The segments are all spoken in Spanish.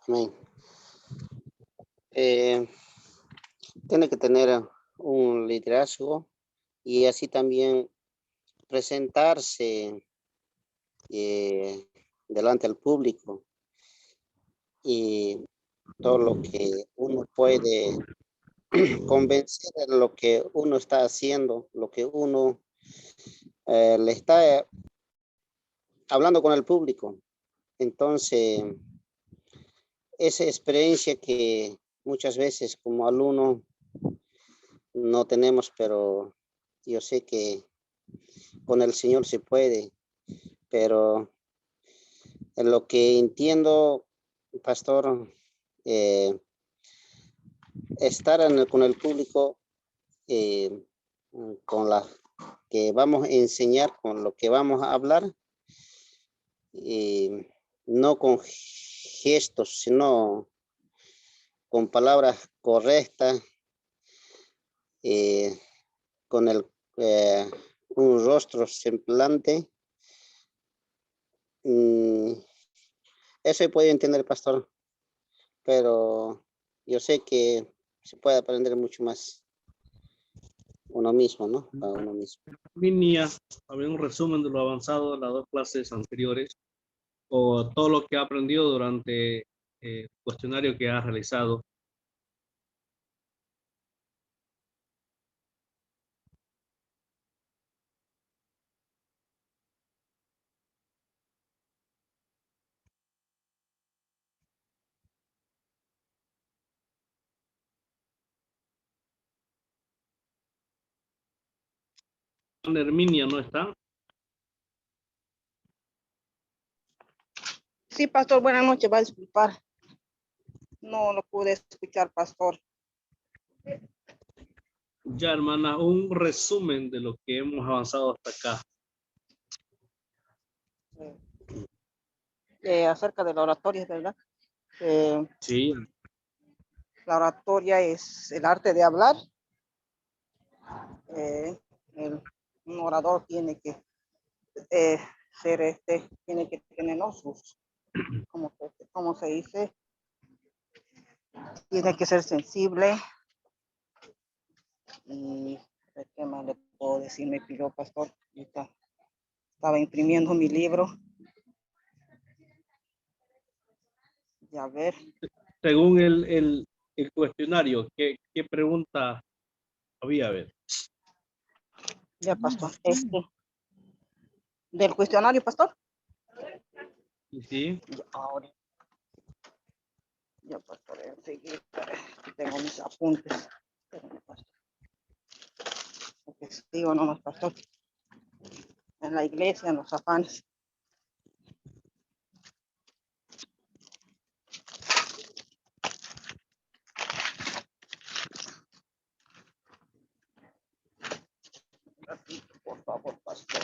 Amén. Tiene que tener un liderazgo y así también presentarse delante del público y todo lo que uno puede convencer de lo que uno está haciendo, lo que uno le está hablando con el público. Entonces, esa experiencia que muchas veces como alumno no tenemos, pero yo sé que con el Señor se puede, pero en lo que entiendo, pastor, estar con el público, eh, con la que vamos a enseñar, con lo que vamos a hablar, no con gestos, sino con palabras correctas, eh, con un rostro semblante. Eso se puede entender, pastor, pero yo sé que se puede aprender mucho más uno mismo, ¿no? Para uno mismo. Herminia, habría un resumen de lo avanzado de las dos clases anteriores o todo lo que ha aprendido durante el cuestionario que ha realizado. Herminia no está. Sí, pastor, buenas noches, va a disculpar. No lo pude escuchar, pastor. Ya, hermana, un resumen de lo que hemos avanzado hasta acá. Acerca de la oratoria, ¿verdad? Sí. La oratoria es el arte de hablar. Un orador tiene que tiene que tener, ¿no?, sus, como se dice, tiene que ser sensible. Y ¿qué más le puedo decir? Me pidió, pastor, ahorita estaba imprimiendo mi libro. Y a ver. Según el cuestionario, ¿qué pregunta había? A ver. Ya, pastor. Del cuestionario, pastor. Sí. Ahora. Ya, pastor, enseguida tengo mis apuntes. Porque digo nomás, pastor. En la iglesia, en los afanes. Por favor, pastor.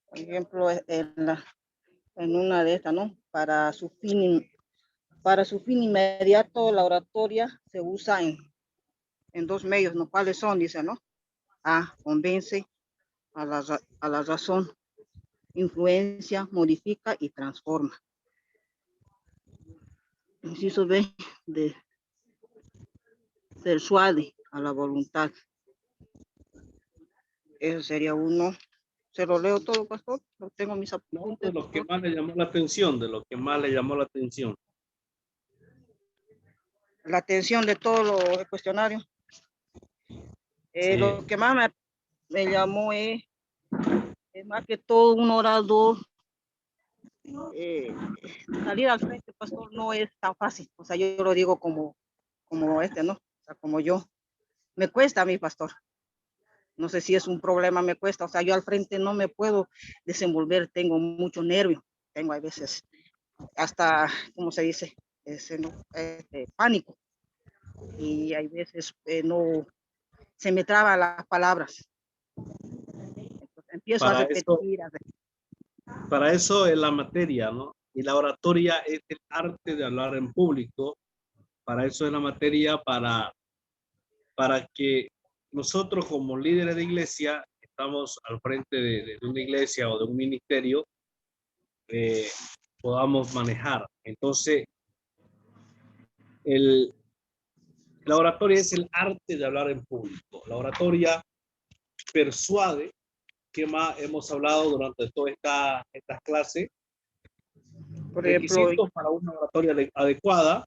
Por ejemplo, en una de estas, ¿no? Para su fin inmediato, la oratoria se usa en dos medios, ¿no? ¿Cuáles son? Dice, ¿no? A, convence a la razón, influencia, modifica y transforma. Inciso B, de persuade a la voluntad. Eso sería uno. ¿Se lo leo todo, pastor? Lo tengo mis apuntes. No, de lo que más le llamó la atención, La atención de todo el cuestionario. Sí. Lo que más me llamó es más que todo un orador. Salir al frente, pastor, no es tan fácil. O sea, yo lo digo como ¿no? O sea, como yo. Me cuesta a mí, pastor. No sé si es un problema, me cuesta. O sea, yo al frente no me puedo desenvolver, tengo mucho nervio. Tengo a veces hasta, ¿cómo se dice? Pánico. Y hay veces no se me traban las palabras. Entonces, empiezo a repetir. Para eso es la materia, ¿no? Y la oratoria es el arte de hablar en público. Para eso es la materia, para que nosotros como líderes de iglesia estamos al frente de una iglesia o de un ministerio, podamos manejar. Entonces, la oratoria es el arte de hablar en público. La oratoria persuade, que más hemos hablado durante toda esta clase. Por ejemplo, Requisitos para una oratoria adecuada.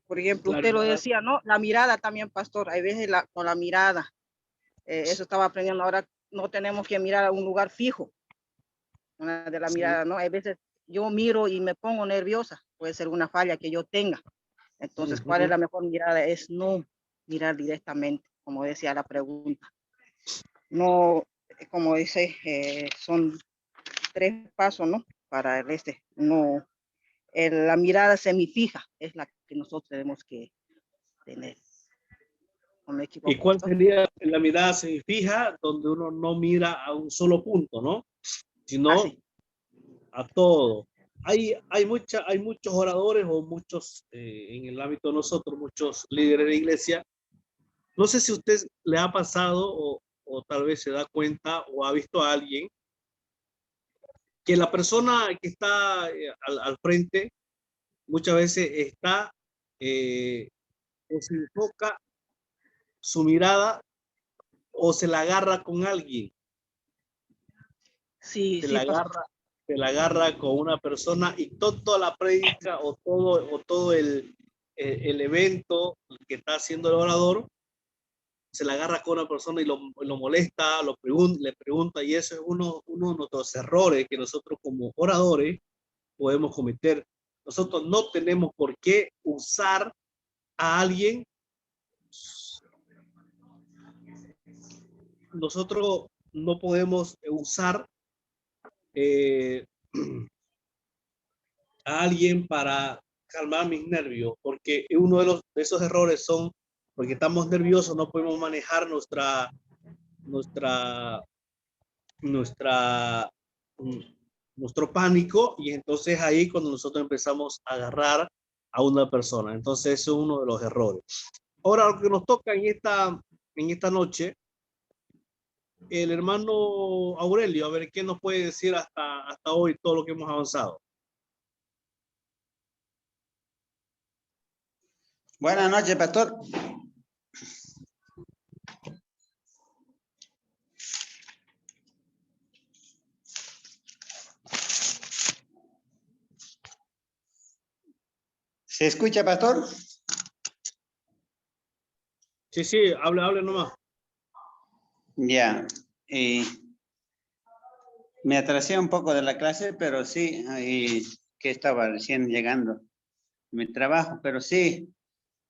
usted lo decía, ¿no? La mirada también, pastor. Hay veces con la mirada. Eso estaba aprendiendo. Ahora no tenemos que mirar a un lugar fijo. Una de la mirada, ¿no? Hay veces yo miro y me pongo nerviosa. Puede ser una falla que yo tenga. Entonces, ¿cuál es la mejor mirada? Es no mirar directamente, como decía la pregunta. No, como dice, son 3 pasos, ¿no? Para no, la mirada semifija es la que nosotros tenemos que tener. ¿No me equivoco, ¿Y cuál pastor? sería la mirada semifija, donde uno no mira a un solo punto, ¿no? Sino a todo? Hay muchos oradores o muchos, en el ámbito de nosotros, muchos líderes de iglesia. No sé si a usted le ha pasado o tal vez se da cuenta o ha visto a alguien que la persona que está al frente muchas veces está o se enfoca su mirada o se la agarra con alguien. Sí, Se la agarra con una persona y toda la prédica o todo el evento que está haciendo el orador, se la agarra con una persona y lo molesta, le pregunta, y eso es uno de nuestros errores que nosotros como oradores podemos cometer. Nosotros no tenemos por qué usar a alguien. Nosotros no podemos usar a alguien para calmar mis nervios, porque uno de esos errores son porque estamos nerviosos, no podemos manejar nuestro pánico, y entonces ahí cuando nosotros empezamos a agarrar a una persona. Entonces eso es uno de los errores. Ahora lo que nos toca en esta noche, el hermano Aurelio, a ver qué nos puede decir hasta hoy todo lo que hemos avanzado. Buenas noches, pastor. ¿Se escucha, pastor? Sí, hable nomás. Ya. Me atrasé un poco de la clase, pero sí, que estaba recién llegando a mi trabajo, pero sí,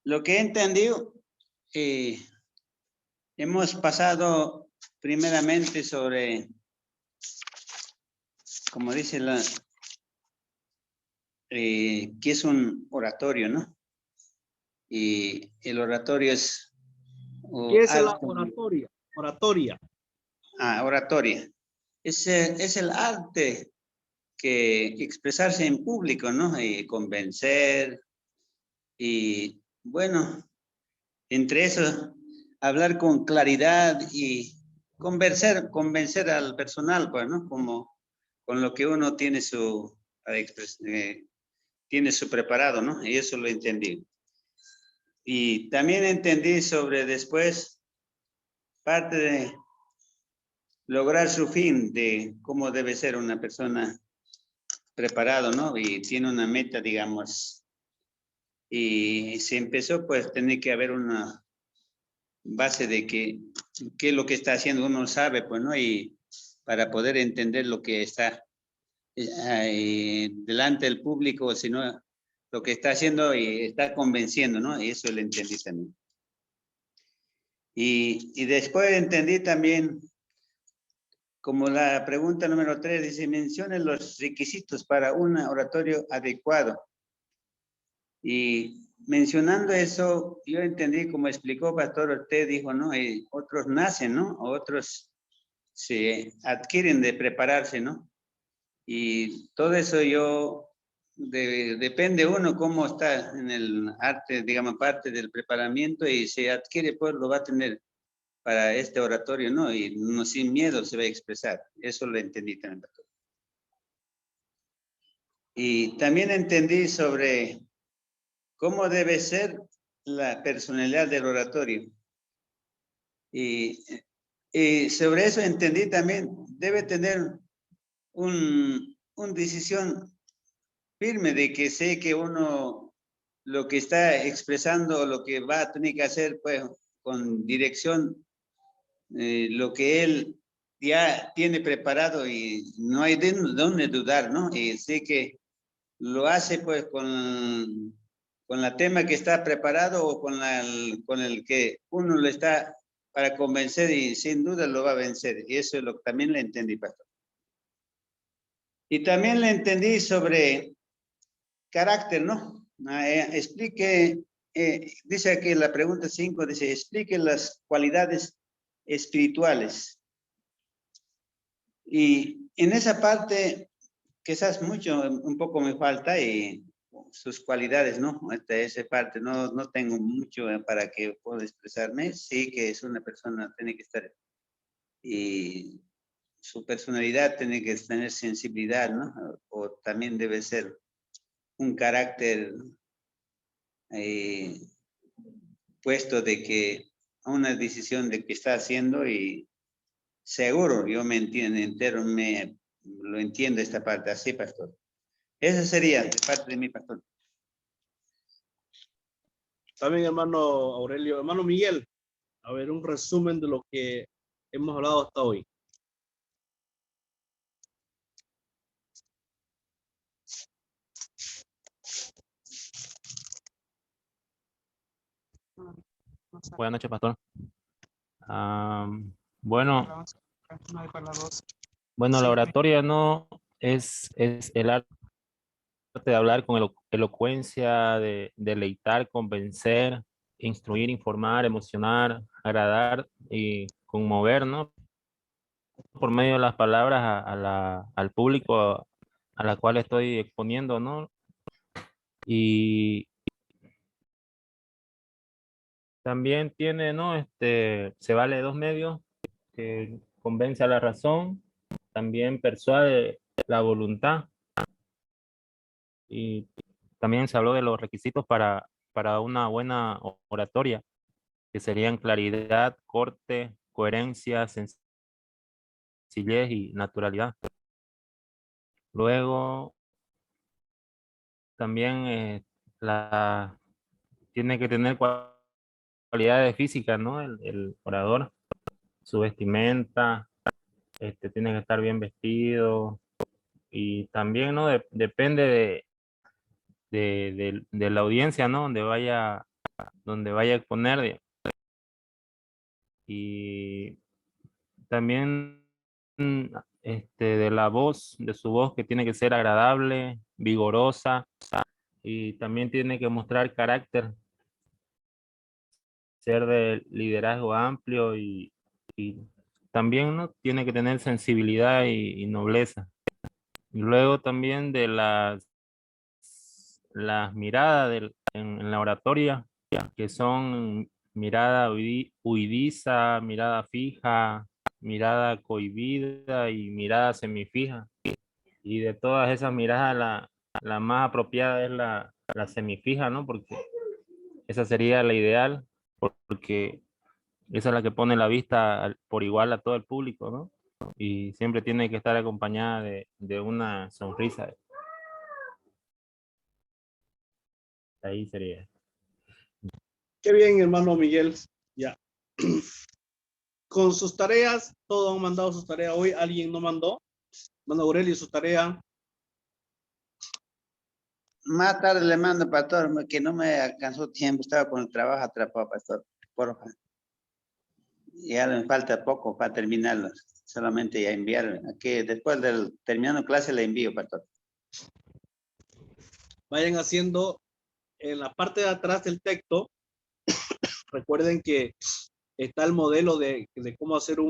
lo que he entendido, hemos pasado primeramente sobre, como dice que es un oratorio, ¿no? Y el oratorio es... ¿Qué es la oratoria? Oratoria. Es el arte que expresarse en público, ¿no? Y convencer. Y bueno, entre eso, hablar con claridad y convencer al personal, pues, ¿no? Como con lo que uno tiene tiene su preparado, ¿no? Y eso lo entendí. Y también entendí sobre después parte de lograr su fin de cómo debe ser una persona preparado, ¿no? Y tiene una meta, digamos. Y se empezó, pues, tener que haber una base de qué es lo que está haciendo, uno sabe, pues, ¿no? Y para poder entender lo que está delante del público, sino lo que está haciendo y está convenciendo, ¿no? Y eso lo entendí también. Y después entendí también, como la pregunta número 3 dice, mencione los requisitos para un oratorio adecuado. Y mencionando eso, yo entendí, como explicó Pastor Ortega, dijo, ¿no? Otros nacen, ¿no? Otros se adquieren de prepararse, ¿no? Y todo eso depende uno cómo está en el arte, digamos, parte del preparamiento, y se adquiere, pues lo va a tener. para este oratorio, ¿no? Y no, sin miedo se va a expresar. Eso lo entendí también, pastor. Y también entendí sobre cómo debe ser la personalidad del oratorio. Y sobre eso entendí también, debe tener una decisión firme de que sé que uno lo que está expresando, lo que va a tener que hacer, pues, con dirección, lo que él ya tiene preparado y no hay de dónde dudar, ¿no? Y sé que lo hace, pues, con la tema que está preparado o con el que uno lo está para convencer y sin duda lo va a vencer. Y eso es lo que también le entendí, pastor. Y también le entendí sobre carácter, ¿no? Explique, dice aquí la pregunta 5, dice, explique las cualidades espirituales. Y en esa parte, quizás un poco me falta y sus cualidades, ¿no? Esa parte, no tengo mucho para que pueda expresarme. Sí que es una persona, tiene que estar, y su personalidad tiene que tener sensibilidad, ¿no? O también debe ser un carácter puesto de que una decisión de que está haciendo y seguro, yo me entiendo entero, lo entiendo esta parte así, pastor. Esa sería de parte de mi pastor. También, hermano Aurelio, hermano Miguel, a ver, un resumen de lo que hemos hablado hasta hoy. Buenas noches, pastor. Bueno, la oratoria no es el arte de hablar con elocuencia, de deleitar, convencer, instruir, informar, emocionar, agradar y conmover, ¿no? Por medio de las palabras al público a la cual estoy exponiendo, ¿no? Y también tiene, ¿no? Se vale de dos medios, que convence a la razón, también persuade la voluntad. Y también se habló de los requisitos para una buena oratoria, que serían claridad, corte, coherencia, sencillez y naturalidad. Luego, también tiene que tener cualidades físicas, ¿no? El orador, su vestimenta, tiene que estar bien vestido. Y también, ¿no? Depende de la audiencia, ¿no? Donde vaya a exponer. Y también de la voz, de su voz, que tiene que ser agradable, vigorosa, y también tiene que mostrar carácter, ser de liderazgo amplio y también, ¿no? Tiene que tener sensibilidad y nobleza. Y luego también de las miradas en la oratoria, que son mirada huidiza, mirada fija, mirada cohibida y mirada semifija. Y de todas esas miradas, la más apropiada es la semifija, ¿no? Porque esa sería la ideal, porque esa es la que pone la vista por igual a todo el público, ¿no? Y siempre tiene que estar acompañada de una sonrisa. Ahí sería. Qué bien, hermano Miguel. Ya. Con sus tareas, todos han mandado sus tareas hoy. ¿Alguien no mandó? Manda Aurelio su tarea. Más tarde le mando, pastor, que no me alcanzó tiempo, estaba con el trabajo atrapado, pastor. Por favor. Ya me falta poco para terminarlo. Solamente ya enviar. Aquí después del terminando clase le envío, pastor. Vayan haciendo en la parte de atrás del texto. Recuerden que está el modelo de cómo hacer en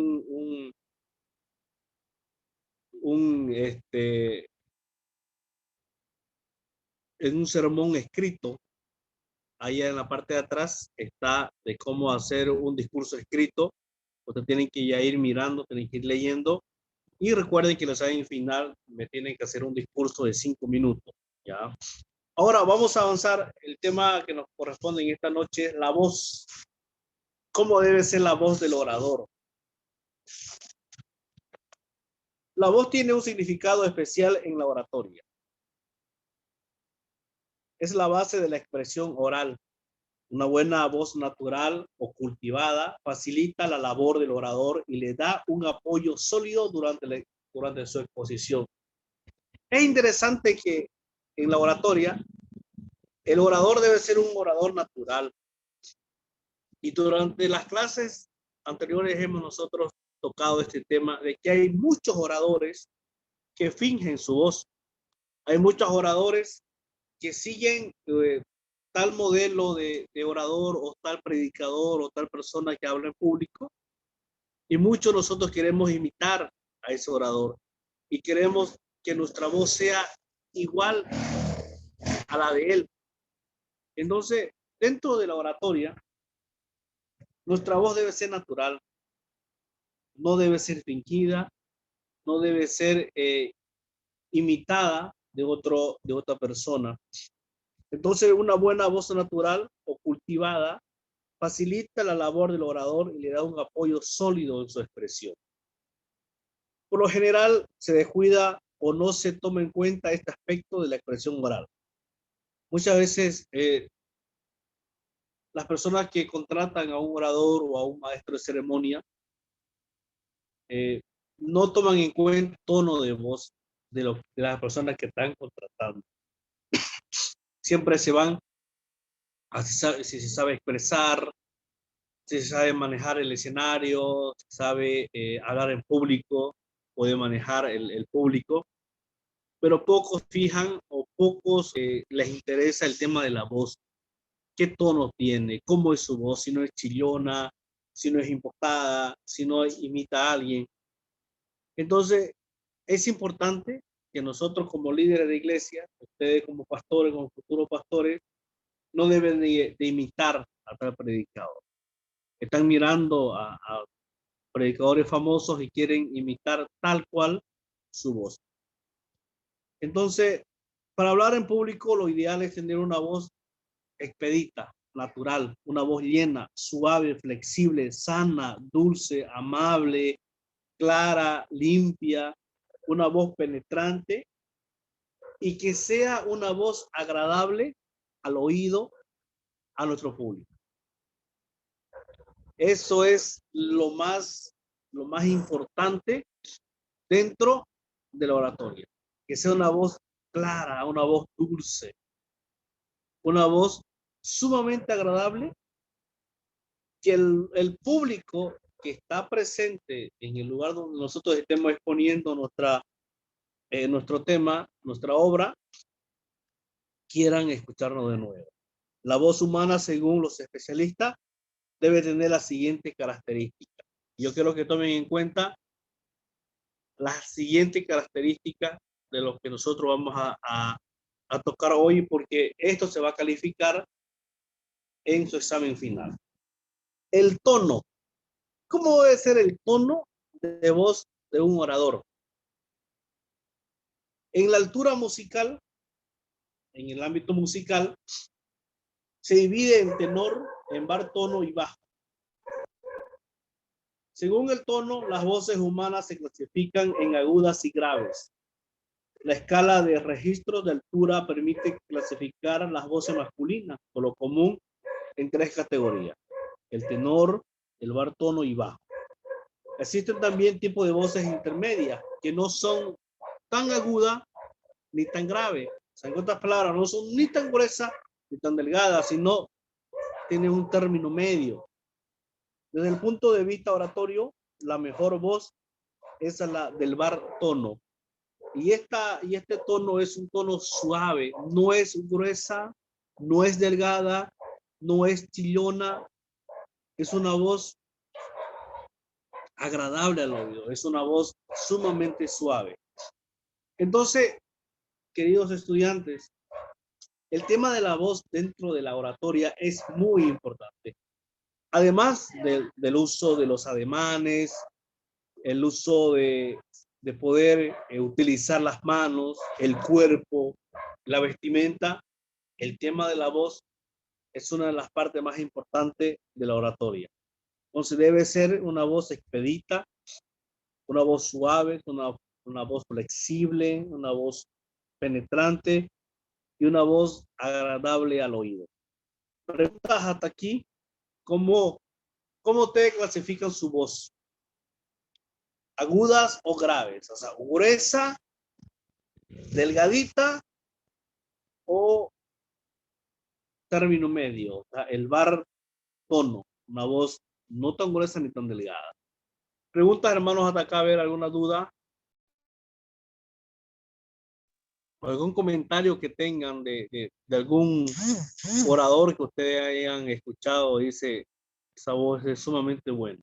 un sermón escrito. Ahí en la parte de atrás está de cómo hacer un discurso escrito Ustedes tienen que ya ir mirando, tienen que ir leyendo. Y recuerden que el examen final me tienen que hacer un discurso de 5 minutos. ¿Ya? Ahora vamos a avanzar. El tema que nos corresponde en esta noche es la voz. ¿Cómo debe ser la voz del orador? La voz tiene un significado especial en la oratoria. Es la base de la expresión oral. Una buena voz natural o cultivada facilita la labor del orador y le da un apoyo sólido durante su exposición. Es interesante que en la oratoria el orador debe ser un orador natural. Y durante las clases anteriores hemos nosotros tocado este tema de que hay muchos oradores que fingen su voz. Hay muchos oradores que siguen tal modelo de orador o tal predicador o tal persona que habla en público, y muchos nosotros queremos imitar a ese orador y queremos que nuestra voz sea igual a la de él. Entonces, dentro de la oratoria, nuestra voz debe ser natural, no debe ser fingida, no debe ser imitada de otra persona. Entonces, una buena voz natural o cultivada facilita la labor del orador y le da un apoyo sólido en su expresión. Por lo general, se descuida o no se toma en cuenta este aspecto de la expresión oral. Muchas veces las personas que contratan a un orador o a un maestro de ceremonia no toman en cuenta el tono de voz de las personas que están contratando. Siempre se van a si se sabe expresar, si se sabe manejar el escenario, si sabe hablar en público, puede manejar el público, pero pocos fijan o pocos les interesa el tema de la voz. ¿Qué tono tiene? ¿Cómo es su voz? Si no es chillona, si no es impostada, si no imita a alguien. Entonces, es importante que nosotros como líderes de iglesia, ustedes como pastores, como futuros pastores, no deben de imitar a tal predicador. Están mirando a predicadores famosos y quieren imitar tal cual su voz. Entonces, para hablar en público, lo ideal es tener una voz expedita, natural, una voz llena, suave, flexible, sana, dulce, amable, clara, limpia, una voz penetrante y que sea una voz agradable al oído a nuestro público. Eso es lo más importante dentro de la oratoria, que sea una voz clara, una voz dulce, una voz sumamente agradable, que el público que está presente en el lugar donde nosotros estemos exponiendo nuestro tema, nuestra obra, quieran escucharnos de nuevo. La voz humana, según los especialistas, debe tener las siguientes características. Yo quiero que tomen en cuenta las siguientes características de lo que nosotros vamos a tocar hoy, porque esto se va a calificar en su examen final. El tono. ¿Cómo debe ser el tono de voz de un orador? En la altura musical, en el ámbito musical, se divide en tenor, en bartono y bajo. Según el tono, las voces humanas se clasifican en agudas y graves. La escala de registros de altura permite clasificar las voces masculinas, por lo común, en 3 categorías: el tenor, el bartono y bajo. Existen también tipos de voces intermedias que no son tan agudas ni tan graves. O sea, en otras palabras, no son ni tan gruesas ni tan delgadas, sino tienen un término medio. Desde el punto de vista oratorio, la mejor voz es la del bartono. Y este tono es un tono suave, no es gruesa, no es delgada, no es chillona, es una voz agradable al oído, es una voz sumamente suave. Entonces, queridos estudiantes, el tema de la voz dentro de la oratoria es muy importante. Además del uso de los ademanes, el uso de poder utilizar las manos, el cuerpo, la vestimenta, el tema de la voz es una de las partes más importantes de la oratoria. Entonces debe ser una voz expedita, una voz suave, una voz flexible, una voz penetrante y una voz agradable al oído. Preguntas hasta aquí, ¿cómo ustedes clasifican su voz? ¿Agudas o graves? O sea, gruesa, delgadita o término medio, o sea, el bar tono, una voz no tan gruesa ni tan delgada. Preguntas, hermanos, hasta acá, a ver, ¿alguna duda? ¿Algún comentario que tengan de algún orador que ustedes hayan escuchado? Dice, esa voz es sumamente buena.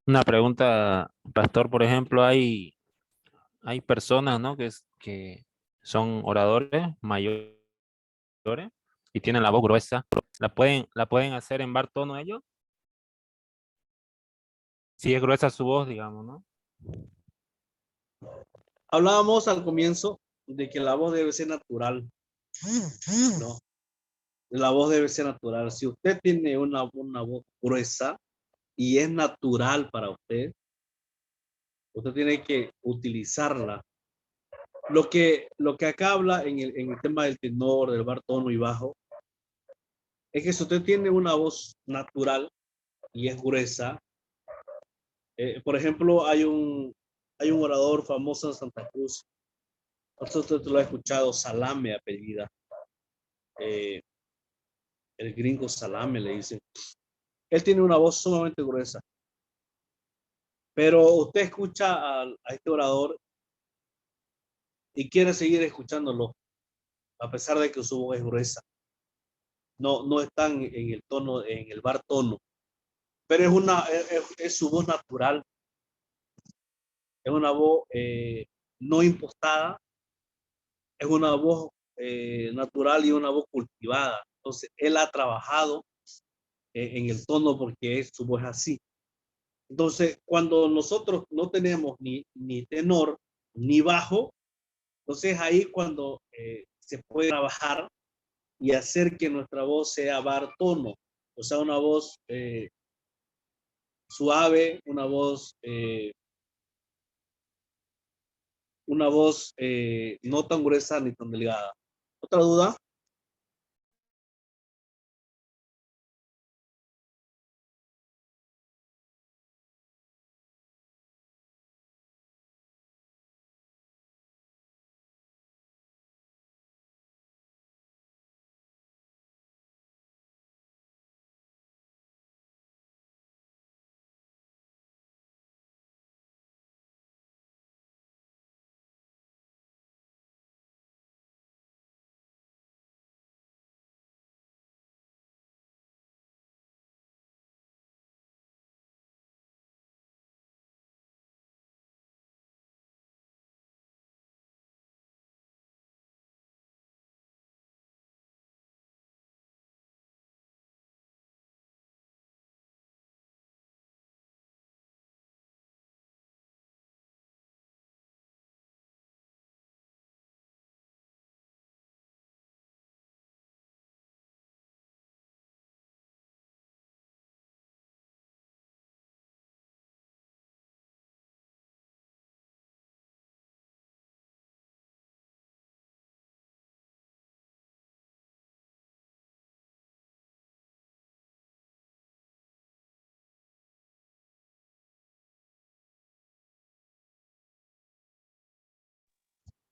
Una pregunta, pastor, por ejemplo, hay personas, ¿no? Que son oradores mayores y tienen la voz gruesa. ¿La pueden hacer en bar tono ellos? Si es gruesa su voz, digamos, ¿no? Hablábamos al comienzo de que la voz debe ser natural, ¿no? La voz debe ser natural. Si usted tiene una voz gruesa y es natural para usted tiene que utilizarla. Lo que acá habla en el tema del tenor, del bar tono y bajo, es que si usted tiene una voz natural y es gruesa, por ejemplo, hay un orador famoso en Santa Cruz, no sé si usted lo ha escuchado, Salame apellida, el gringo Salame le dicen. Él tiene una voz sumamente gruesa, pero usted escucha a este orador y quiere seguir escuchándolo, a pesar de que su voz es gruesa. No están en el tono, en el bar tono, pero es su voz natural, es una voz no impostada, es una voz natural y una voz cultivada. Entonces, él ha trabajado en el tono porque su voz es así. Entonces, cuando nosotros no tenemos ni tenor ni bajo, entonces ahí cuando se puede trabajar y hacer que nuestra voz sea bar tono, o sea, una voz suave, una voz no tan gruesa ni tan delgada. ¿Otra duda?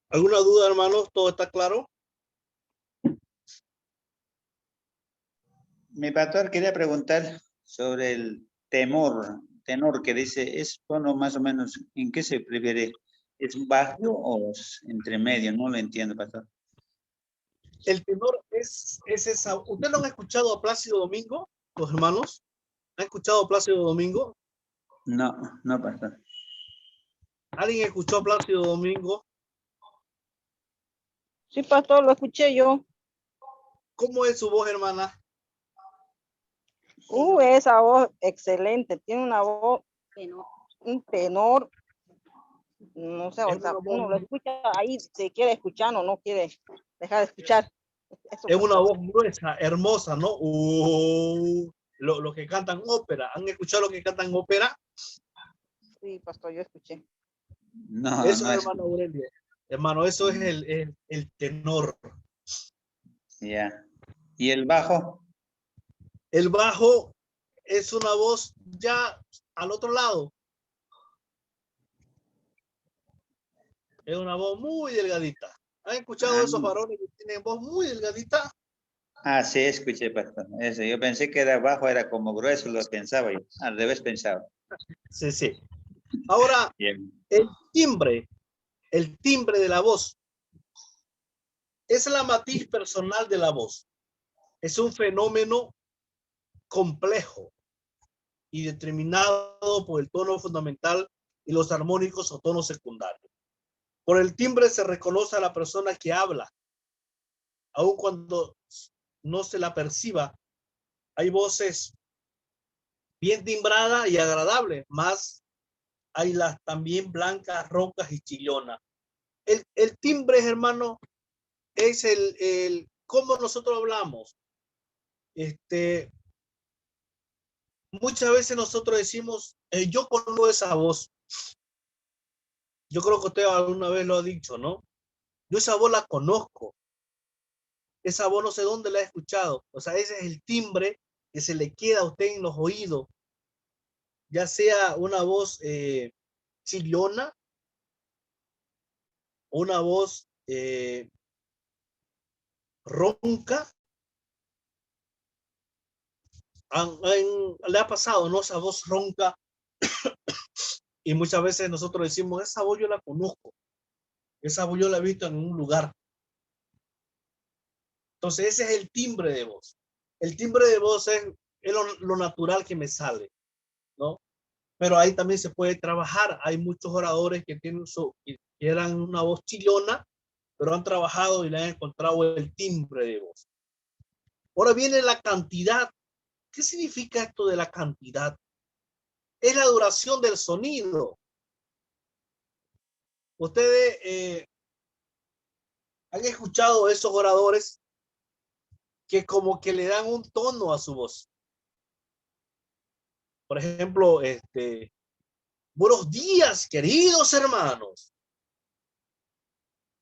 ¿Alguna duda, hermanos? ¿Todo está claro? Mi pastor quería preguntar sobre el tenor que dice, ¿es tono más o menos en qué se prefiere? ¿Es bajo o entre medio? No lo entiendo, pastor. El tenor es esa. ¿Ustedes no han escuchado a Plácido Domingo, los hermanos? ¿Han escuchado a Plácido Domingo? No, no, pastor. ¿Alguien escuchó a Plácido Domingo? Sí, pastor, lo escuché yo. ¿Cómo es su voz, hermana? Esa voz excelente. Tiene una voz, un tenor. No sé, o sea, uno lo escucha ahí, se quiere escuchar o no quiere dejar de escuchar. Eso, Es una pastor. voz gruesa, hermosa, ¿no? Los que cantan ópera. ¿Han escuchado los que cantan ópera? Sí, pastor, yo escuché. No, Eso no es, es. hermano Aurelio. Hermano, eso es el tenor. Ya. ¿Y el bajo? El bajo es una voz ya al otro lado. Es una voz muy delgadita. ¿Han escuchado esos varones que tienen voz muy delgadita? Sí, escuché, pastor. Eso, yo pensé que era bajo, era como grueso, lo pensaba yo. Al revés pensaba. Sí, sí. Ahora, Bien. el timbre de la voz es la matiz personal de la voz. Es un fenómeno complejo y determinado por el tono fundamental y los armónicos o tonos secundarios. Por el timbre se reconoce a la persona que habla, aun cuando no se la perciba. Hay voces bien timbradas y agradables, más hay las también blancas, roncas y chillonas. El timbre, hermano, es el cómo nosotros hablamos. Muchas veces nosotros decimos, yo conozco esa voz. Yo creo que usted alguna vez lo ha dicho, ¿no? Yo esa voz la conozco. Esa voz no sé dónde la he escuchado. O sea, ese es el timbre que se le queda a usted en los oídos. Ya sea una voz chillona, una voz ronca. Le ha pasado, ¿no? Esa voz ronca. Y muchas veces nosotros decimos, esa voz yo la conozco. Esa voz yo la he visto en un lugar. Entonces ese es el timbre de voz. El timbre de voz es lo natural que me sale, ¿no? Pero ahí también se puede trabajar. Hay muchos oradores que que eran una voz chillona, pero han trabajado y le han encontrado el timbre de voz. Ahora viene la cantidad. ¿Qué significa esto de la cantidad? Es la duración del sonido. Ustedes han escuchado esos oradores que como que le dan un tono a su voz. Por ejemplo, buenos días, queridos hermanos.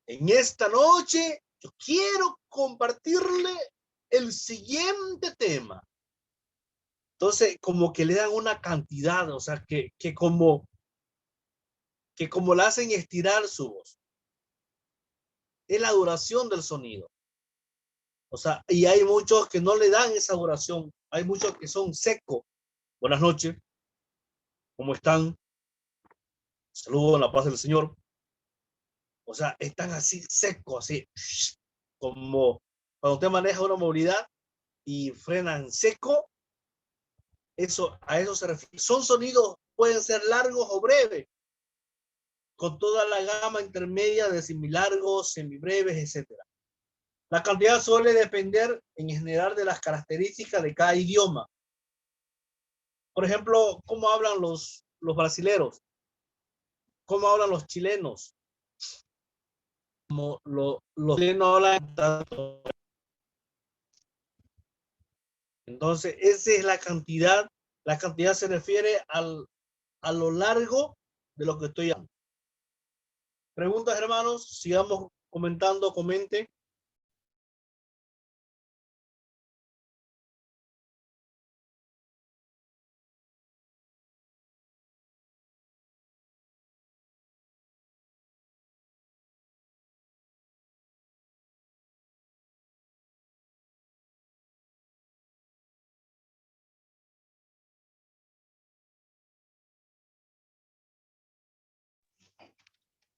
En esta noche yo quiero compartirle el siguiente tema. Entonces, como que le dan una cantidad, o sea, que como la hacen estirar su voz. Es la duración del sonido. O sea, y hay muchos que no le dan esa duración. Hay muchos que son secos. Buenas noches. ¿Cómo están? Saludos en la paz del Señor. O sea, están así secos, así como cuando usted maneja una movilidad y frenan seco. A eso se refiere. Son sonidos, pueden ser largos o breves, con toda la gama intermedia de semilargos, semibreves, etc. La cantidad suele depender en general de las características de cada idioma. Por ejemplo, ¿cómo hablan los brasileros? ¿Cómo hablan los chilenos? Como los chilenos hablan tanto. Entonces, esa es la cantidad. La cantidad se refiere a lo largo de lo que estoy hablando. Preguntas, hermanos, sigamos comentando, comente.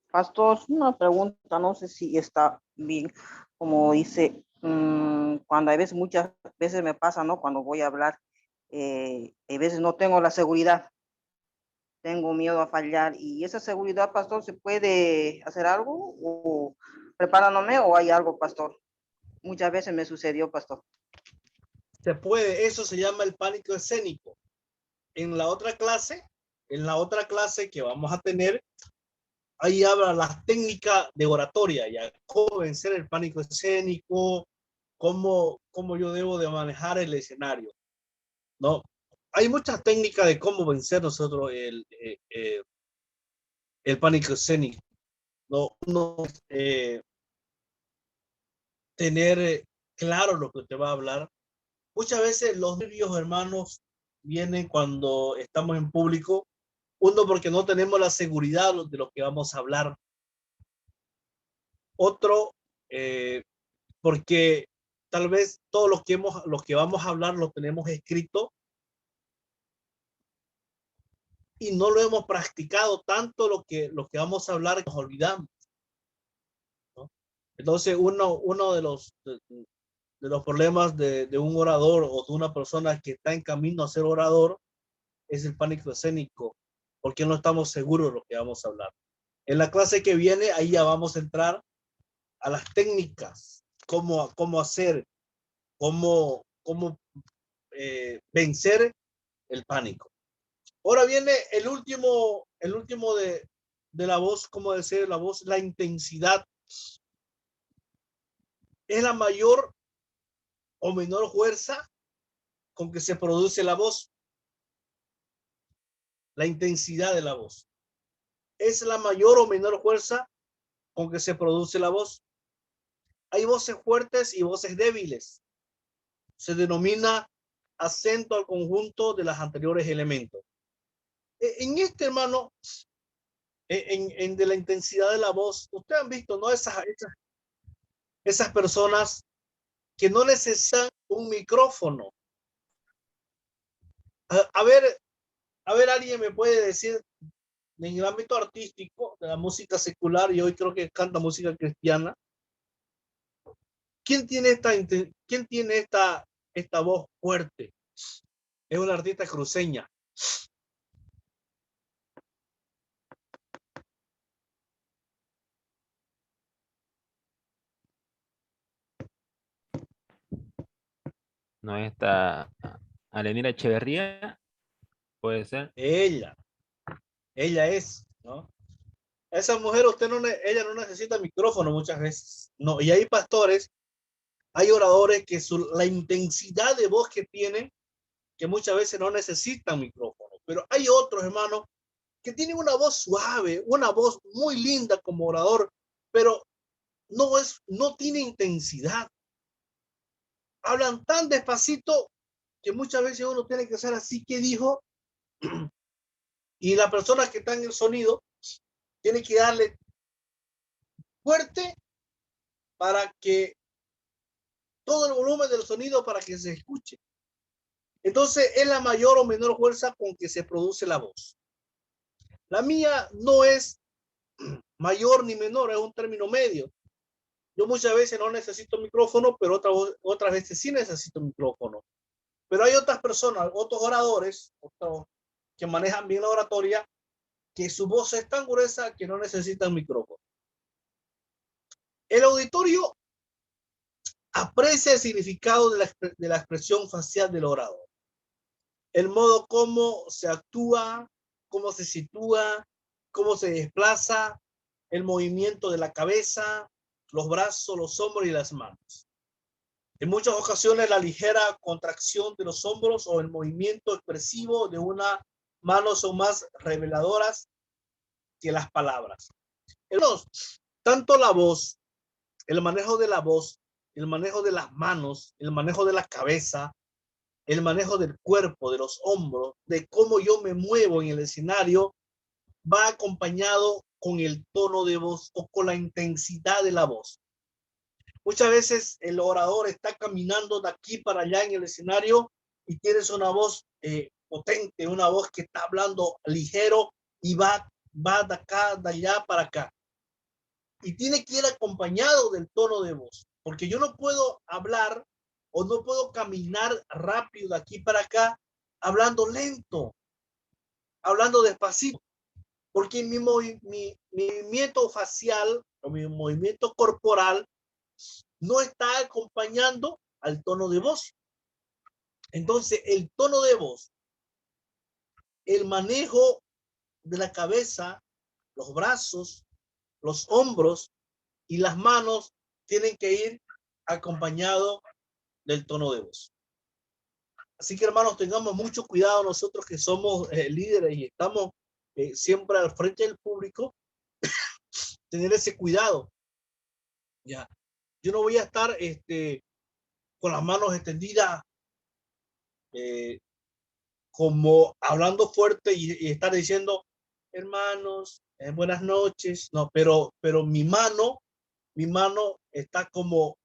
Pastor, una pregunta, no sé si está bien, como dice, Cuando a veces, muchas veces me pasa, ¿no? Cuando voy a hablar, a veces no tengo la seguridad, tengo miedo a fallar. ¿Y esa seguridad, pastor, se puede hacer algo? ¿O preparándome o hay algo, pastor? Muchas veces me sucedió, pastor. Se puede, eso se llama el pánico escénico. En la otra clase que vamos a tener, ahí habla las técnicas de oratoria, ya cómo vencer el pánico escénico, cómo yo debo de manejar el escenario, ¿no? Hay muchas técnicas de cómo vencer nosotros el pánico escénico, ¿no? Tener claro lo que te va a hablar. Muchas veces los nervios, hermanos, vienen cuando estamos en público. Uno, porque no tenemos la seguridad de lo que vamos a hablar. Otro, porque tal vez todo lo que vamos a hablar lo tenemos escrito y no lo hemos practicado tanto lo que vamos a hablar, nos olvidamos, ¿no? Entonces, uno de los problemas de un orador o de una persona que está en camino a ser orador es el pánico escénico, porque no estamos seguros de lo que vamos a hablar. En la clase que viene, ahí ya vamos a entrar a las técnicas, cómo hacer, cómo vencer el pánico. Ahora viene el último de la voz, como decir, la voz, la intensidad. Es la mayor o menor fuerza con que se produce la voz. La intensidad de la voz. Es la mayor o menor fuerza con que se produce la voz. Hay voces fuertes y voces débiles. Se denomina acento al conjunto de los anteriores elementos. En este, hermano, de la intensidad de la voz, ustedes han visto, ¿no? Esas personas que no necesitan un micrófono. A ver, alguien me puede decir, en el ámbito artístico, de la música secular, y hoy creo que canta música cristiana, ¿quién tiene esta voz fuerte? Es una artista cruceña. No está Alenira Echeverría, puede ser. Ella es, ¿no? Esa mujer, ella no necesita micrófono muchas veces, no. Y hay pastores, hay oradores que la intensidad de voz que tienen, que muchas veces no necesitan micrófono. Pero hay otros, hermanos, que tienen una voz suave, una voz muy linda como orador, pero no tiene intensidad. Hablan tan despacito que muchas veces uno tiene que hacer así que dijo, y la persona que está en el sonido tiene que darle fuerte para que todo el volumen del sonido para que se escuche. Entonces es la mayor o menor fuerza con que se produce la voz. La mía no es mayor ni menor, es un término medio. Yo muchas veces no necesito micrófono, pero otras veces sí necesito micrófono. Pero hay otras personas, otros oradores, que manejan bien la oratoria, que su voz es tan gruesa que no necesitan micrófono. El auditorio aprecia el significado de la expresión facial del orador. El modo como se actúa, cómo se sitúa, cómo se desplaza, el movimiento de la cabeza, los brazos, los hombros y las manos. En muchas ocasiones la ligera contracción de los hombros o el movimiento expresivo de una mano son más reveladoras que las palabras. Tanto la voz, el manejo de la voz, el manejo de las manos, el manejo de la cabeza, el manejo del cuerpo, de los hombros, de cómo yo me muevo en el escenario, va acompañado con el tono de voz o con la intensidad de la voz. Muchas veces el orador está caminando de aquí para allá en el escenario y tienes una voz potente, una voz que está hablando ligero y va de acá, de allá para acá. Y tiene que ir acompañado del tono de voz, porque yo no puedo hablar o no puedo caminar rápido de aquí para acá hablando lento, hablando despacito, porque mi movimiento facial o mi movimiento corporal no está acompañando al tono de voz. Entonces, el tono de voz, el manejo de la cabeza, los brazos, los hombros y las manos tienen que ir acompañado del tono de voz. Así que, hermanos, tengamos mucho cuidado nosotros que somos líderes y estamos siempre al frente del público, tener ese cuidado. Ya, yo no voy a estar con las manos extendidas, como hablando fuerte y estar diciendo, hermanos, buenas noches. No, pero mi mano está como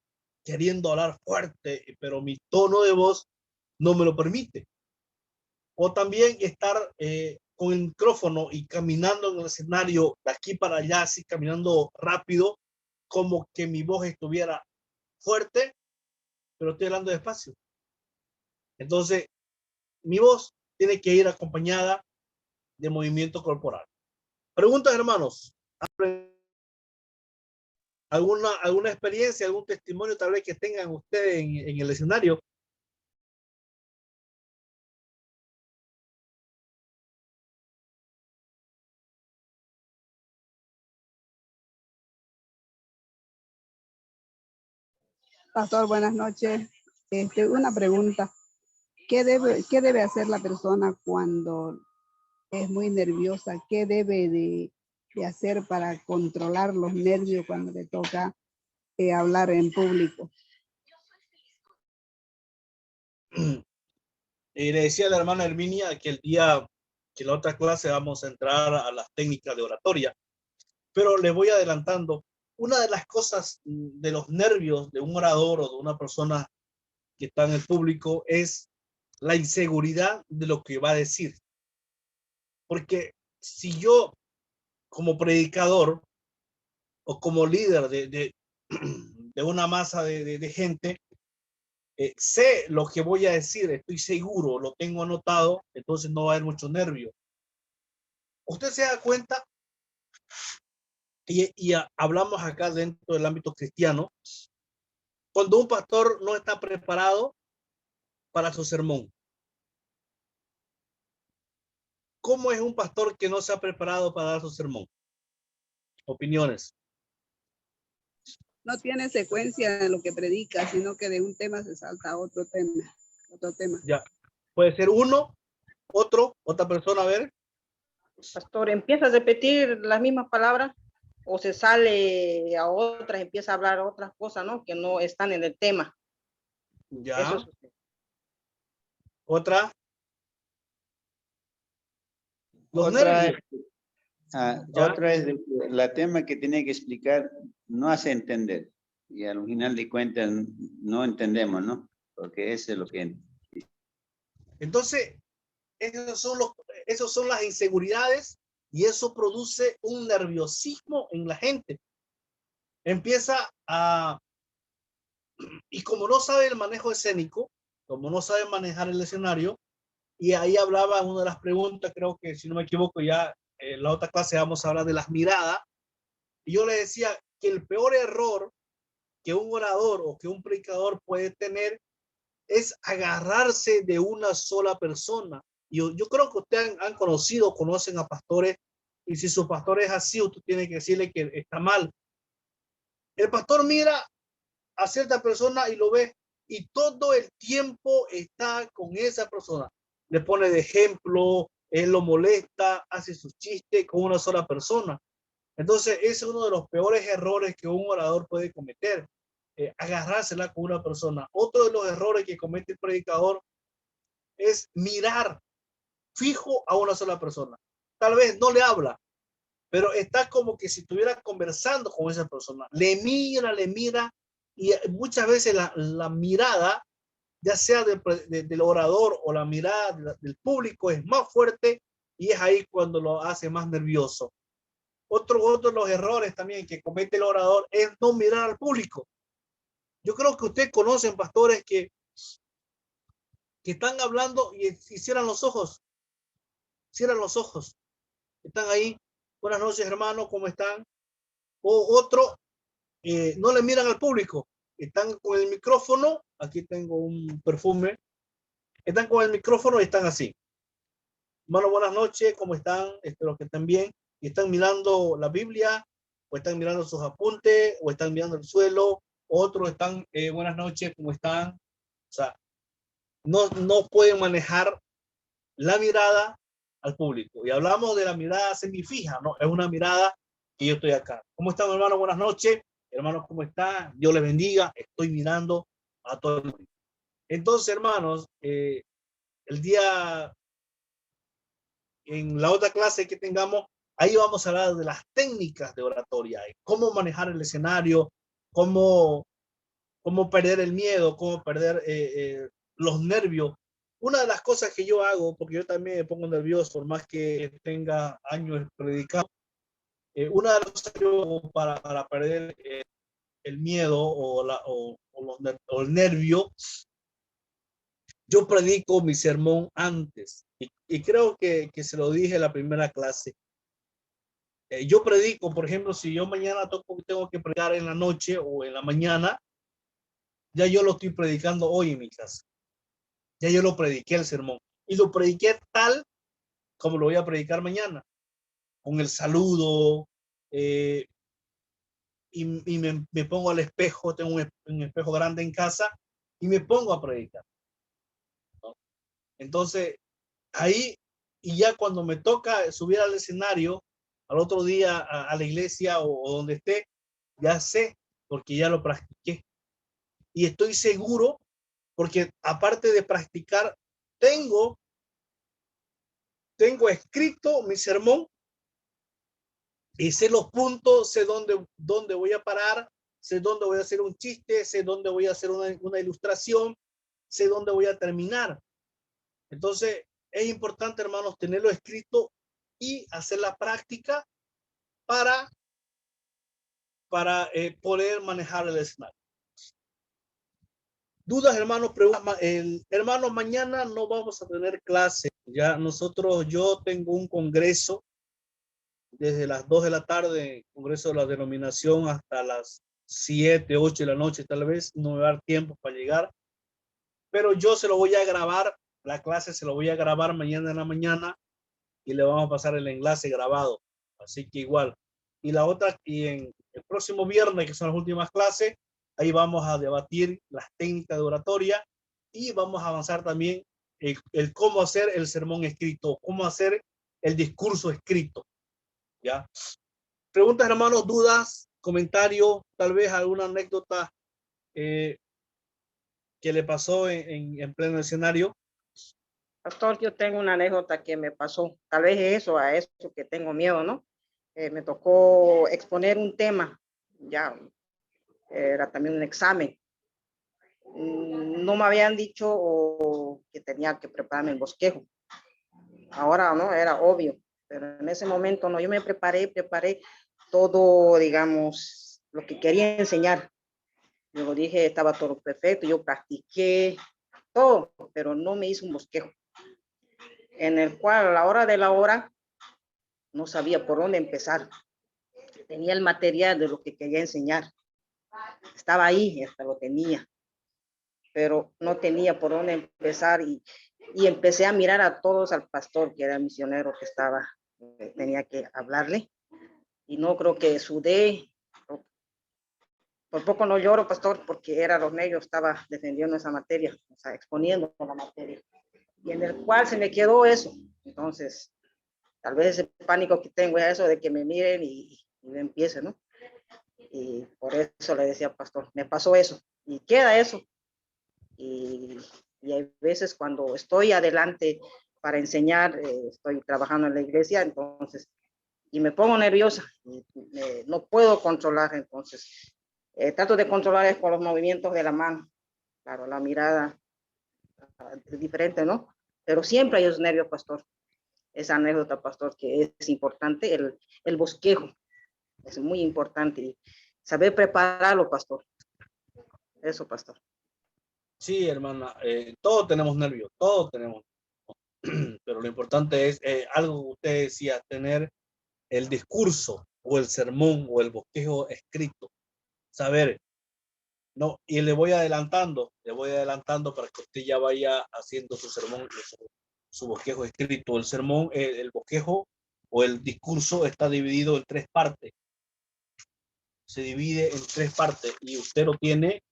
queriendo hablar fuerte, pero mi tono de voz no me lo permite. O también estar con el micrófono y caminando en el escenario de aquí para allá, así caminando rápido, como que mi voz estuviera fuerte, pero estoy hablando despacio. Entonces, mi voz tiene que ir acompañada de movimiento corporal. Preguntas, hermanos. ¿Alguna experiencia, algún testimonio tal vez que tengan ustedes en el escenario? Pastor, buenas noches. Una pregunta. ¿Qué debe hacer la persona cuando es muy nerviosa? ¿Qué debe de hacer para controlar los nervios cuando le toca hablar en público? Y le decía a la hermana Herminia que el día que la otra clase vamos a entrar a las técnicas de oratoria, pero le voy adelantando. Una de las cosas de los nervios de un orador o de una persona que está en el público es la inseguridad de lo que va a decir. Porque si yo, como predicador o como líder de una masa de gente, sé lo que voy a decir, estoy seguro, lo tengo anotado, entonces no va a haber mucho nervio. Usted se da cuenta, y hablamos acá dentro del ámbito cristiano, cuando un pastor no está preparado para su sermón. ¿Cómo es un pastor que no se ha preparado para dar su sermón? Opiniones. No tiene secuencia en lo que predica, sino que de un tema se salta a otro tema. Ya. Puede ser uno, otra persona, a ver. Pastor, ¿empieza a repetir las mismas palabras o se sale a otras, empieza a hablar otras cosas, ¿no? Que no están en el tema. Ya. Eso es... Otra. Otra es la tema que tiene que explicar, no hace entender. Y al final de cuentas no entendemos, ¿no? Porque eso es lo que... Entonces, esos son las inseguridades y eso produce un nerviosismo en la gente. Empieza a... Y como no sabe el manejo escénico, como no sabe manejar el escenario, y ahí hablaba una de las preguntas, creo que si no me equivoco ya en la otra clase vamos a hablar de las miradas, y yo le decía que el peor error que un orador o que un predicador puede tener es agarrarse de una sola persona. Yo creo que ustedes conocen a pastores, y si su pastor es así, usted tiene que decirle que está mal. El pastor mira a cierta persona y lo ve, y todo el tiempo está con esa persona. Le pone de ejemplo, él lo molesta, hace sus chistes con una sola persona. Entonces, ese es uno de los peores errores que un orador puede cometer, agarrársela con una persona. Otro de los errores que comete el predicador es mirar fijo a una sola persona. Tal vez no le habla, pero está como que si estuviera conversando con esa persona. Le mira, y muchas veces la mirada, ya sea del orador o la mirada del público, es más fuerte y es ahí cuando lo hace más nervioso. Otro de los errores también que comete el orador es no mirar al público. Yo creo que ustedes conocen pastores que están hablando y cierran los ojos. Cierran los ojos. Están ahí. Buenas noches, hermano, ¿cómo están? O otro, no le miran al público. Están con el micrófono. Aquí tengo un perfume. Están con el micrófono y están así. Hermano, buenas noches, ¿cómo están? Espero que estén bien. Y están mirando la Biblia, o están mirando sus apuntes, o están mirando el suelo. Otros están, buenas noches, ¿cómo están? O sea, no pueden manejar la mirada al público. Y hablamos de la mirada semifija, ¿no? Es una mirada que yo estoy acá. ¿Cómo están, hermano? Buenas noches. Hermanos, ¿cómo están? Dios les bendiga. Estoy mirando a todo el mundo. Entonces, hermanos, el día, en la otra clase que tengamos, ahí vamos a hablar de las técnicas de oratoria, cómo manejar el escenario, cómo perder el miedo, cómo perder los nervios. Una de las cosas que yo hago, porque yo también me pongo nervioso, por más que tenga años predicando, una de las cosas que yo hago para perder el miedo o el nervio, yo predico mi sermón antes. Y creo que se lo dije en la primera clase. Yo predico, por ejemplo, si yo mañana tengo que predicar en la noche o en la mañana, ya yo lo estoy predicando hoy en mi casa. Ya yo lo prediqué el sermón. Y lo prediqué tal como lo voy a predicar mañana. Con el saludo. Y me pongo al espejo. Tengo un espejo grande en casa. Y me pongo a predicar, ¿no? Entonces, ahí, y ya cuando me toca subir al escenario, al otro día a la iglesia o donde esté, ya sé, porque ya lo practiqué. Y estoy seguro, porque aparte de practicar, tengo escrito mi sermón y sé los puntos, sé dónde voy a parar, sé dónde voy a hacer un chiste, sé dónde voy a hacer una ilustración, sé dónde voy a terminar. Entonces, es importante, hermanos, tenerlo escrito y hacer la práctica para poder manejar el escenario. ¿Dudas, hermanos? Preguntas. Hermanos, mañana no vamos a tener clase. Ya yo tengo un congreso desde las 2 de la tarde, congreso de la denominación, hasta las 7, 8 de la noche, tal vez. No me va a dar tiempo para llegar. Pero yo se lo voy a grabar, la clase se lo voy a grabar mañana en la mañana y le vamos a pasar el enlace grabado. Así que igual. Y la otra, y en el próximo viernes, que son las últimas clases, ahí vamos a debatir las técnicas de oratoria y vamos a avanzar también el cómo hacer el sermón escrito, cómo hacer el discurso escrito. ¿Ya? Preguntas, hermanos, dudas, comentarios, tal vez alguna anécdota que le pasó en pleno escenario. Pastor, yo tengo una anécdota que me pasó, tal vez a eso que tengo miedo, ¿no? Me tocó exponer un tema, ya era también un examen. No me habían dicho que tenía que prepararme el bosquejo. Ahora, ¿no? Era obvio, pero en ese momento no, yo me preparé todo, digamos, lo que quería enseñar. Yo lo dije, estaba todo perfecto, yo practiqué todo, pero no me hice un bosquejo, en el cual a la hora de la hora no sabía por dónde empezar. Tenía el material de lo que quería enseñar. Estaba ahí, hasta lo tenía, pero no tenía por dónde empezar y empecé a mirar a todos, al pastor que era misionero que estaba, tenía que hablarle y no creo que sudé. Por poco no lloro, pastor, porque era los negros, estaba defendiendo esa materia, o sea, exponiendo la materia. Y en el cual se me quedó eso. Entonces, tal vez ese pánico que tengo es eso de que me miren y me empiece, ¿no? Y por eso le decía al pastor, me pasó eso y queda eso. Y hay veces cuando estoy adelante para enseñar, estoy trabajando en la iglesia, entonces, y me pongo nerviosa, y no puedo controlar, entonces, trato de controlar es con los movimientos de la mano. Claro, la mirada es diferente, ¿no? Pero siempre hay esos nervios, pastor. Esa anécdota, pastor, que es importante, el bosquejo, es muy importante. Y saber prepararlo, pastor. Eso, pastor. Sí, hermana, todos tenemos nervios, todos tenemos. Pero lo importante es, algo que usted decía, tener el discurso o el sermón o el bosquejo escrito. Saber, no, y le voy adelantando para que usted ya vaya haciendo su sermón, su bosquejo escrito. El sermón, el bosquejo o el discurso está dividido en 3 partes. Se divide en 3 partes y usted lo tiene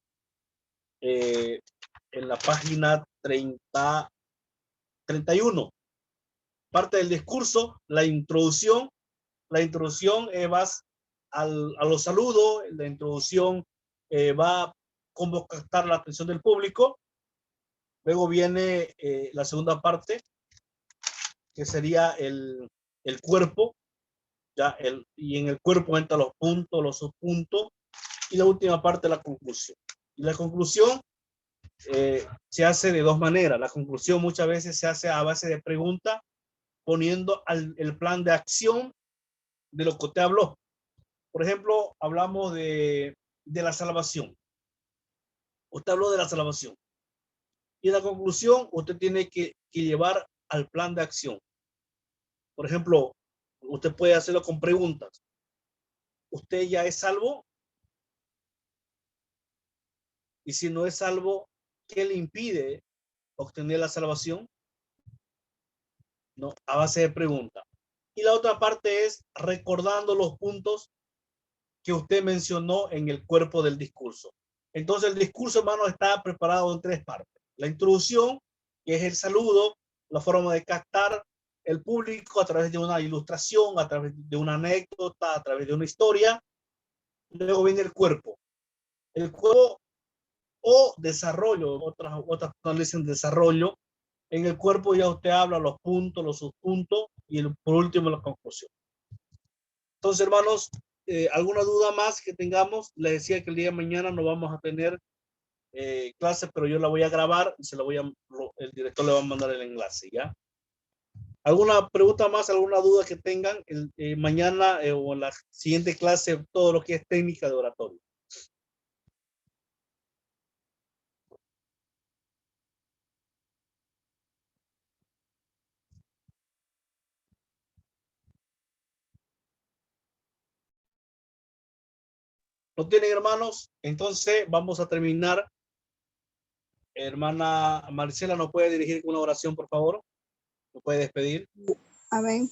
en la página 31. Parte del discurso, la introducción. La introducción va a los saludos. La introducción va a convocar la atención del público. Luego viene la segunda parte, que sería el cuerpo. Y en el cuerpo entran los puntos, los subpuntos. Y la última parte, la conclusión. Y la conclusión se hace de 2 maneras. La conclusión muchas veces se hace a base de preguntas, poniendo el plan de acción de lo que usted habló. Por ejemplo, hablamos de la salvación. Usted habló de la salvación. Y en la conclusión, usted tiene que llevar al plan de acción. Por ejemplo, usted puede hacerlo con preguntas. ¿Usted ya es salvo? Y si no es salvo, ¿qué le impide obtener la salvación? No, a base de preguntas. Y la otra parte es recordando los puntos que usted mencionó en el cuerpo del discurso. Entonces el discurso, hermano, está preparado en 3 partes. La introducción, que es el saludo, la forma de captar el público a través de una ilustración, a través de una anécdota, a través de una historia. Luego viene el cuerpo. El cuerpo o desarrollo, otras personas dicen desarrollo. En el cuerpo ya usted habla los puntos, los subpuntos y por último la conclusión. Entonces, hermanos, ¿alguna duda más que tengamos? Les decía que el día de mañana no vamos a tener clase, pero yo la voy a grabar y el director le va a mandar el enlace, ¿ya? ¿Alguna pregunta más, alguna duda que tengan? Mañana o en la siguiente clase, todo lo que es técnica de oratorio. ¿No tienen, hermanos? Entonces vamos a terminar. Hermana Marcela, ¿nos puede dirigir con una oración, por favor? ¿Nos puede despedir? Amén.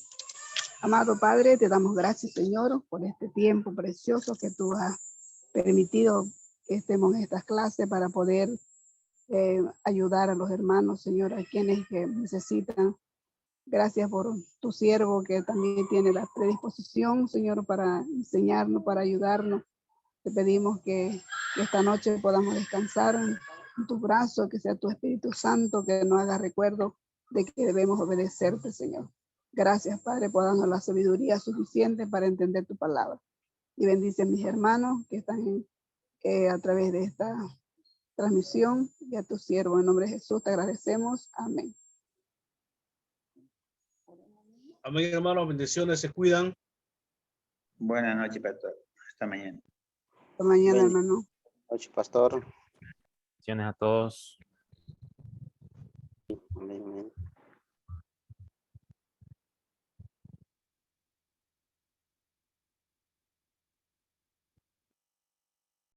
Amado Padre, te damos gracias, Señor, por este tiempo precioso que tú has permitido que estemos en estas clases para poder ayudar a los hermanos, Señor, a quienes que necesitan. Gracias por tu siervo que también tiene la predisposición, Señor, para enseñarnos, para ayudarnos. Te pedimos que esta noche podamos descansar en tu brazo, que sea tu Espíritu Santo que nos haga recuerdo de que debemos obedecerte, Señor. Gracias, Padre, por darnos la sabiduría suficiente para entender tu palabra. Y bendice a mis hermanos que están a través de esta transmisión y a tu siervo. En nombre de Jesús te agradecemos. Amén. Amén, hermanos. Bendiciones. Se cuidan. Buenas noches, pastor. Hasta mañana. Hasta mañana, Buenas hermano. noches, pastor. Bendiciones a todos. Amén, amén.